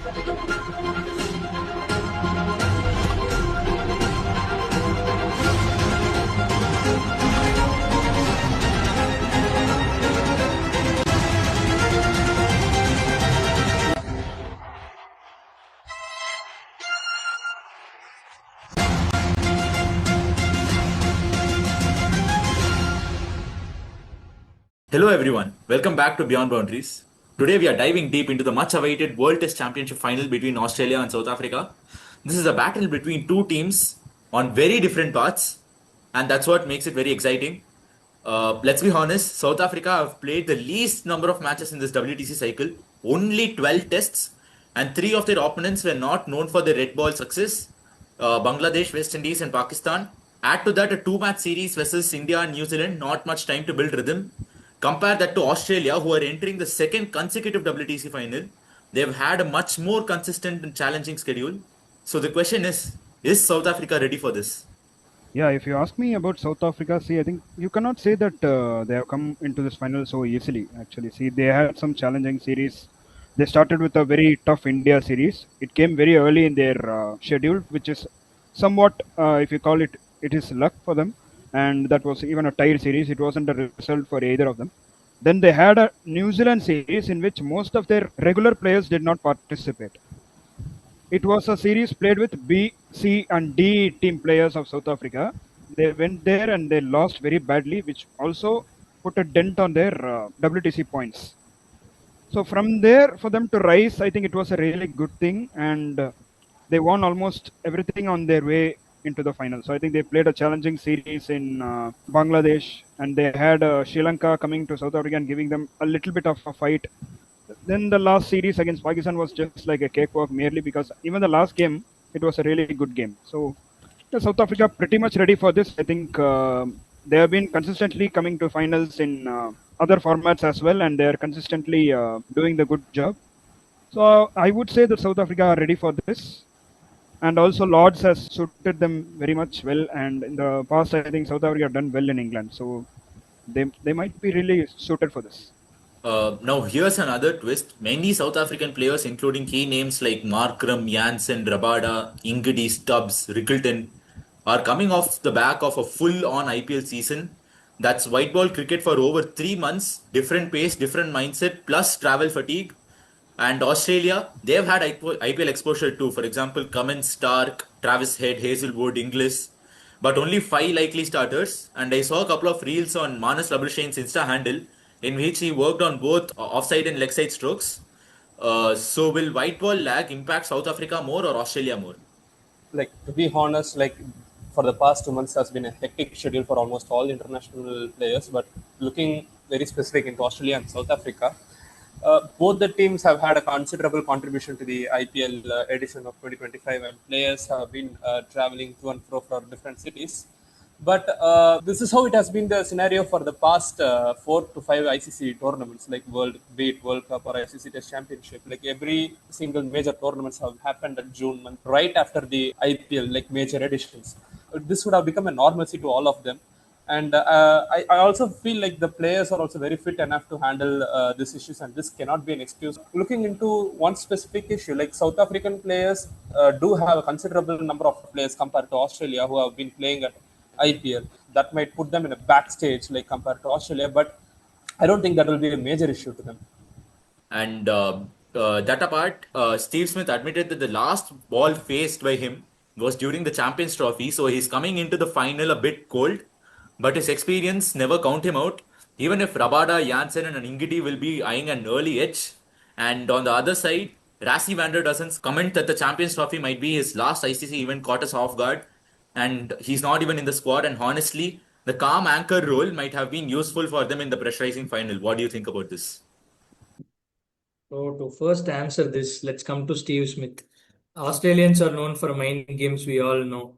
Hello everyone, welcome back to Beyond Boundaries. Today we are diving deep into the much awaited World Test Championship final between Australia and South Africa. This is a battle between two teams on very different paths, and that's what makes it very exciting. Let's be honest, South Africa have played the least number of matches in this WTC cycle, only 12 tests, and three of their opponents were not known for their red ball success: Bangladesh, West Indies, and Pakistan. Add to that a two-match series versus India and New Zealand, not much time to build rhythm. Compare that to Australia, who are entering the second consecutive WTC final. They've had a much more consistent and challenging schedule. So the question is South Africa ready for this? Yeah, if you ask me about South Africa, see, I think you cannot say that they have come into this final so easily. Actually, see, they had some challenging series. They started with a very tough India series. It came very early in their schedule, which is somewhat, if you call it, it is luck for them. And that was even a tied series. It wasn't a result for either of them. Then they had a New Zealand series in which most of their regular players did not participate. It was a series played with B, C, and D team players of South Africa. They went there and they lost very badly, which also put a dent on their WTC points. So from there, for them to rise, I think it was a really good thing, and they won almost everything on their way into the final. So I think they played a challenging series in Bangladesh, and they had Sri Lanka coming to South Africa and giving them a little bit of a fight. Then the last series against Pakistan was just like a cakewalk, merely because even the last game, it was a really good game. So South Africa pretty much ready for this. I think they have been consistently coming to finals in other formats as well, and they are consistently doing the good job. So I would say that South Africa are ready for this, and also Lords has suited them very much well. And in the past, I think South Africa have done well in England, so they might be really suited for this. Now, here's another twist. Many South African players, including key names like Markram, Jansen, Rabada, Ingidi, Stubbs, Rickleton, are coming off the back of a full-on IPL season. That's white ball cricket for over 3 months, different pace, different mindset, plus travel fatigue. And Australia, they've had IPL exposure too. For example, Cummins, Stark, Travis Head, Hazelwood, Inglis, but only five likely starters. And I saw a couple of reels on Manas Labuschane's Insta handle in which he worked on both offside and leg side strokes. So will white ball lag impact South Africa more or Australia more? Like, to be honest, like for the past 2 months has been a hectic schedule for almost all international players. But looking very specific into Australia and South Africa, both the teams have had a considerable contribution to the IPL edition of 2025, and players have been traveling to and fro for different cities. But this is how it has been the scenario for the past 4 to 5 ICC tournaments, like be it World Cup or ICC Test Championship. Like every single major tournaments have happened at June month, right after the IPL, like major editions. This would have become a normalcy to all of them. And I also feel like the players are also very fit enough to handle these issues, and this cannot be an excuse. Looking into one specific issue, like South African players do have a considerable number of players compared to Australia who have been playing at IPL. That might put them in a backstage, like compared to Australia, but I don't think that will be a major issue to them. And that apart, Steve Smith admitted that the last ball faced by him was during the Champions Trophy, so he's coming into the final a bit cold, but his experience never count him out. Even if Rabada, Jansen, and Ingidi will be eyeing an early edge, and on the other side, Rassie van der Dussen's comment that the Champions Trophy might be his last ICC event caught us off guard, and he's not even in the squad. And honestly, the calm anchor role might have been useful for them in the pressurizing final. What do you think about this? So to first answer this, let's come to Steve Smith. Australians are known for mind games, we all know.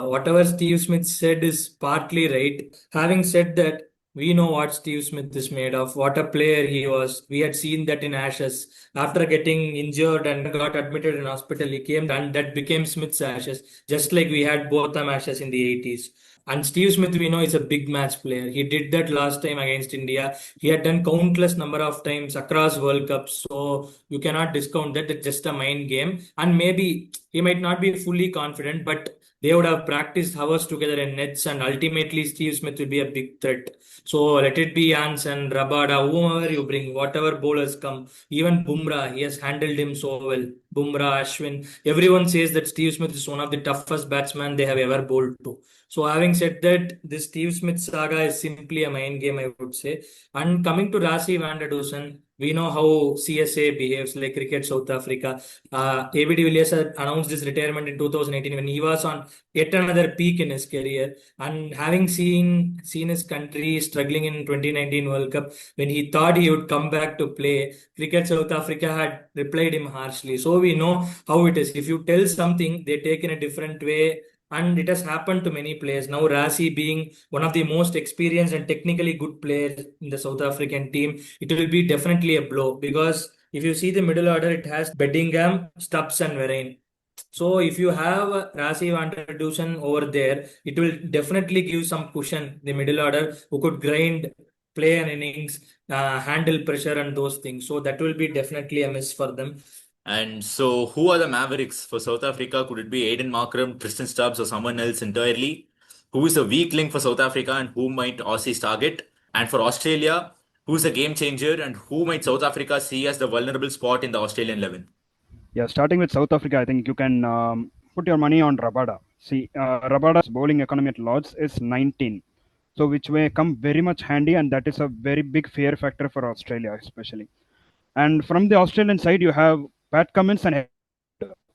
Whatever Steve Smith said is partly right. Having said that, we know what Steve Smith is made of, what a player he was. We had seen that in Ashes. After getting injured and got admitted in hospital, he came and that became Smith's Ashes, just like we had Botham Ashes in the 80s. And Steve Smith, we know, is a big match player. He did that last time against India. He had done countless number of times across World Cups. So you cannot discount that. It's just a mind game. And maybe he might not be fully confident, but they would have practiced hours together in nets, and ultimately Steve Smith will be a big threat. So let it be Jansen, Rabada, whoever you bring, whatever bowlers come, even Bumrah, he has handled him so well. Bumrah, Ashwin, everyone says that Steve Smith is one of the toughest batsmen they have ever bowled to. So having said that, this Steve Smith saga is simply a mind game, I would say. And coming to Rasi van der Dusen, we know how CSA behaves, like Cricket South Africa. AB de Villiers had announced his retirement in 2018 when he was on yet another peak in his career. And having seen his country struggling in 2019 World Cup, when he thought he would come back to play, Cricket South Africa had replied him harshly. So we know how it is. If you tell something, they take in a different way, and it has happened to many players. Now, Rasi being one of the most experienced and technically good players in the South African team, it will be definitely a blow, because if you see the middle order, it has Bedingham, Stubbs, and Varane. So if you have Rasi van der Dusen over there, it will definitely give some cushion the middle order who could grind, play an innings, handle pressure and those things. So that will be definitely a miss for them. And so, who are the Mavericks for South Africa? Could it be Aiden Markram, Tristan Stubbs, or someone else entirely? Who is the weak link for South Africa, and who might Aussies target? And for Australia, who's a game changer, and who might South Africa see as the vulnerable spot in the Australian 11? Yeah, starting with South Africa, I think you can put your money on Rabada. See, Rabada's bowling economy at Lords is 19, so which may come very much handy, and that is a very big fear factor for Australia, especially. And from the Australian side, you have Pat Cummins and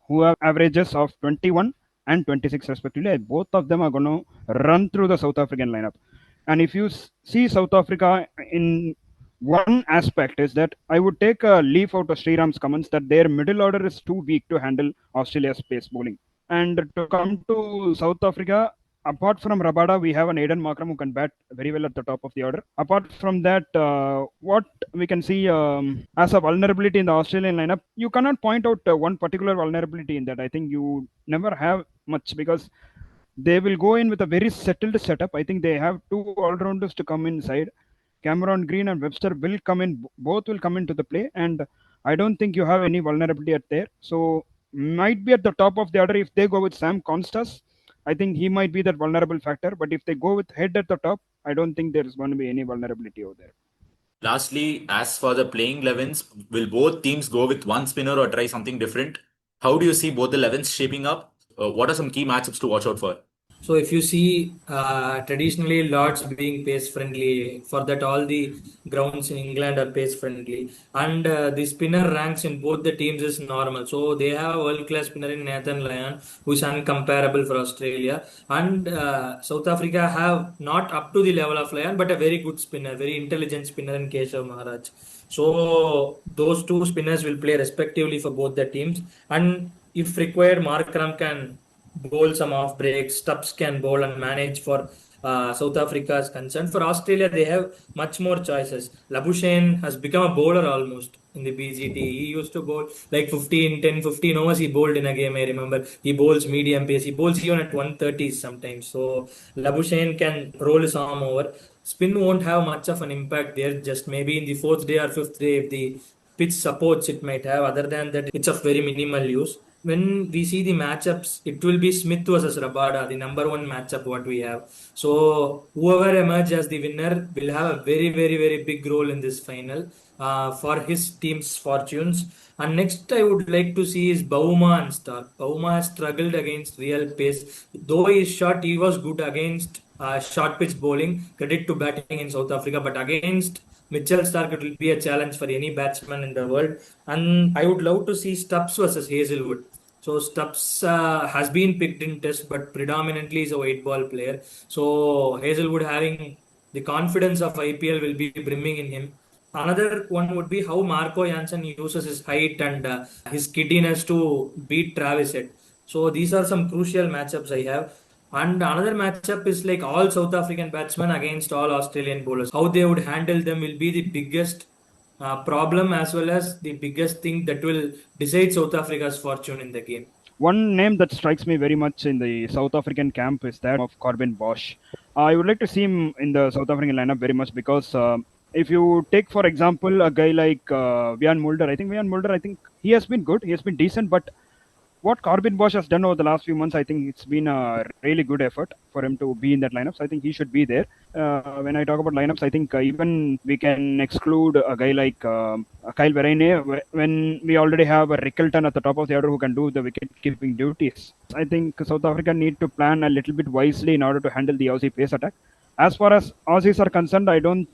who have averages of 21 and 26 respectively. Both of them are going to run through the South African lineup. And if you see South Africa in one aspect is that I would take a leaf out of Sriram's comments that their middle order is too weak to handle Australia's pace bowling. And to come to South Africa, apart from Rabada, we have an Aiden Markram who can bat very well at the top of the order. Apart from that, what we can see as a vulnerability in the Australian lineup, you cannot point out one particular vulnerability in that. I think you never have much because they will go in with a very settled setup. I think they have two all-rounders to come inside. Cameron Green and Webster will come in. Both will come into the play, and I don't think you have any vulnerability at there. So might be at the top of the order if they go with Sam Constas. I think he might be that vulnerable factor. But if they go with Head at the top, I don't think there is going to be any vulnerability over there. Lastly, as for the playing 11s, will both teams go with one spinner or try something different? How do you see both the 11s shaping up? What are some key matchups to watch out for? So if you see traditionally Lords being pace friendly, for that all the grounds in England are pace friendly, and the spinner ranks in both the teams is normal. So they have a world class spinner in Nathan Lyon who is uncomparable for Australia, and South Africa have not up to the level of Lyon, but a very good spinner, very intelligent spinner in Keshav Maharaj. So those two spinners will play respectively for both the teams, and if required, Markram can bowl some off breaks. Stubbs can bowl and manage for South Africa's concern. For Australia, they have much more choices. Labuschagne has become a bowler almost in the BGT. He used to bowl like 15, 10, 15 overs he bowled in a game, I remember. He bowls medium pace. He bowls even at 130s sometimes. So Labuschagne can roll his arm over. Spin won't have much of an impact there, just maybe in the fourth day or fifth day if the pitch supports it might have. Other than that, it's of very minimal use. When we see the matchups, it will be Smith versus Rabada, the number one matchup what we have. So whoever emerges as the winner will have a very, very, very big role in this final for his team's fortunes. And next, I would like to see is Bauma and Stark. Bauma has struggled against real pace. Though he is short, he was good against short pitch bowling. Credit to batting in South Africa, but against Mitchell Stark, it will be a challenge for any batsman in the world. And I would love to see Stubbs versus Hazelwood. So Stubbs has been picked in test, but predominantly is a white ball player. So Hazelwood having the confidence of IPL will be brimming in him. Another one would be how Marco Jansen uses his height and his giddiness to beat Travis Head. So these are some crucial matchups I have. And another matchup is like all South African batsmen against all Australian bowlers. How they would handle them will be the biggest problem as well as the biggest thing that will decide South Africa's fortune in the game. One name that strikes me very much in the South African camp is that of Corbin Bosch. I would like to see him in the South African lineup very much because if you take, for example, a guy like Vian Mulder, I think he has been good, he has been decent, but what Corbin Bosch has done over the last few months, I think it's been a really good effort for him to be in that lineup. So I think he should be there. When I talk about lineups, I think even we can exclude a guy like Kyle Verreynne when we already have a Rickelton at the top of the order who can do the wicket keeping duties. I think South Africa need to plan a little bit wisely in order to handle the Aussie pace attack. As far as Aussies are concerned, I don't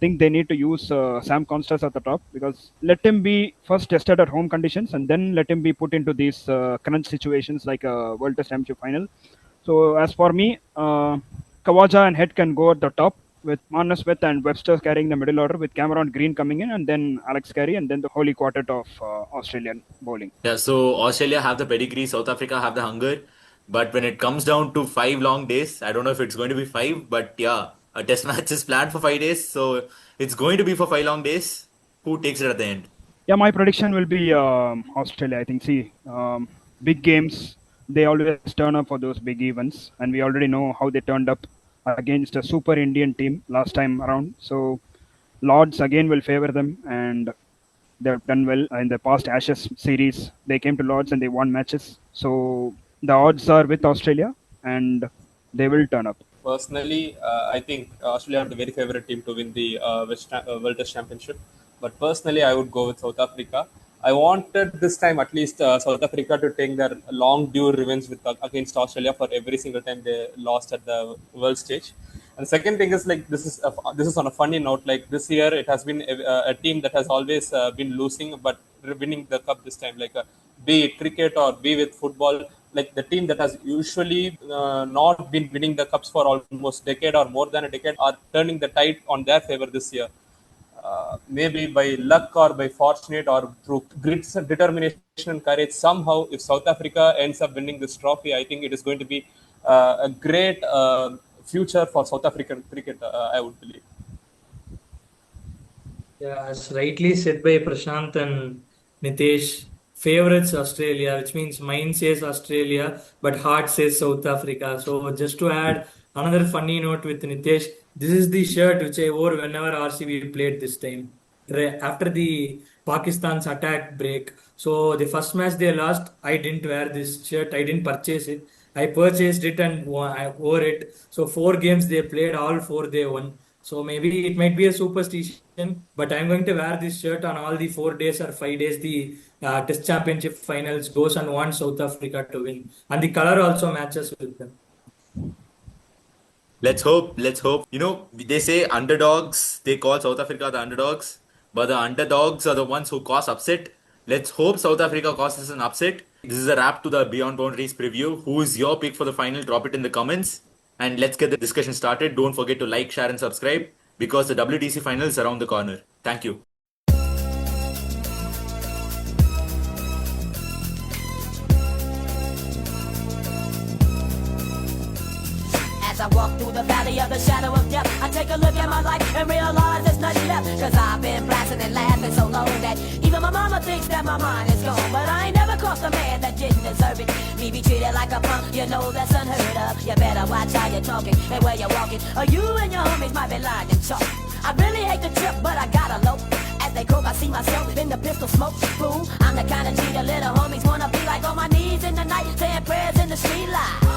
think they need to use Sam Constance at the top because let him be first tested at home conditions and then let him be put into these crunch situations like a World Test Championship final. So as for me, Kawaja and Head can go at the top with Marnus Smith and Webster carrying the middle order with Cameron Green coming in and then Alex Carey and then the holy quartet of Australian bowling. Yeah, so Australia have the pedigree, South Africa have the hunger. But when it comes down to 5 long days, I don't know if it's going to be five, but yeah, a test match is planned for 5 days. So it's going to be for 5 long days. Who takes it at the end? Yeah, my prediction will be Australia. I think. See, big games they always turn up for those big events, and we already know how they turned up against a super Indian team last time around. So, Lords again will favor them, and they've done well in the past Ashes series. They came to Lords and they won matches. So the odds are with Australia, and they will turn up. Personally, I think Australia are the very favorite team to win the World Test Championship. But personally, I would go with South Africa. I wanted this time at least South Africa to take their long due revenge with against Australia for every single time they lost at the world stage. And the second thing is like this is on a funny note. Like this year, it has been a team that has always been losing but winning the cup this time. Like be it cricket or be with football, like the team that has usually not been winning the cups for almost decade or more than a decade are turning the tide on their favor this year. Maybe by luck or by fortunate or through grit, determination and courage, somehow if South Africa ends up winning this trophy, I think it is going to be a great future for South African cricket, I would believe. Yeah, as rightly said by Prashant and Nitesh, favorites Australia, which means mind says Australia, but heart says South Africa. So just to add another funny note with Nitesh, this is the shirt which I wore whenever RCB played this time. After the Pakistan's attack break. So the first match they lost, I didn't wear this shirt. I didn't purchase it. I purchased it and I wore it. So 4 games they played, all 4 they won. So maybe it might be a superstition, but I'm going to wear this shirt on all the 4 days or 5 days. The Test Championship finals goes and want South Africa to win, and the color also matches with them. Let's hope. Let's hope. You know, they say underdogs, they call South Africa the underdogs, but the underdogs are the ones who cause upset. Let's hope South Africa causes an upset. This is a wrap to the Beyond Boundaries preview. Who is your pick for the final? Drop it in the comments. And let's get the discussion started. Don't forget to like, share, and subscribe because the WTC final is around the corner. Thank you. As I walk through the valley of the shadow of death, I take a look at my life and realize there's nothing left. Cause I've been blasting and laughing so long that even my mama thinks that my mind is gone. But I ain't never crossed a man that didn't deserve it. Me be treated like a punk, you know that's unheard of. You better watch how you're talking and where you're walking, or you and your homies might be lying in chalk. I really hate the trip, but I gotta low. As they croak, I see myself in the pistol smoke. Fool, I'm the kind of G the little homies wanna be like, on my knees in the night, saying prayers in the street light.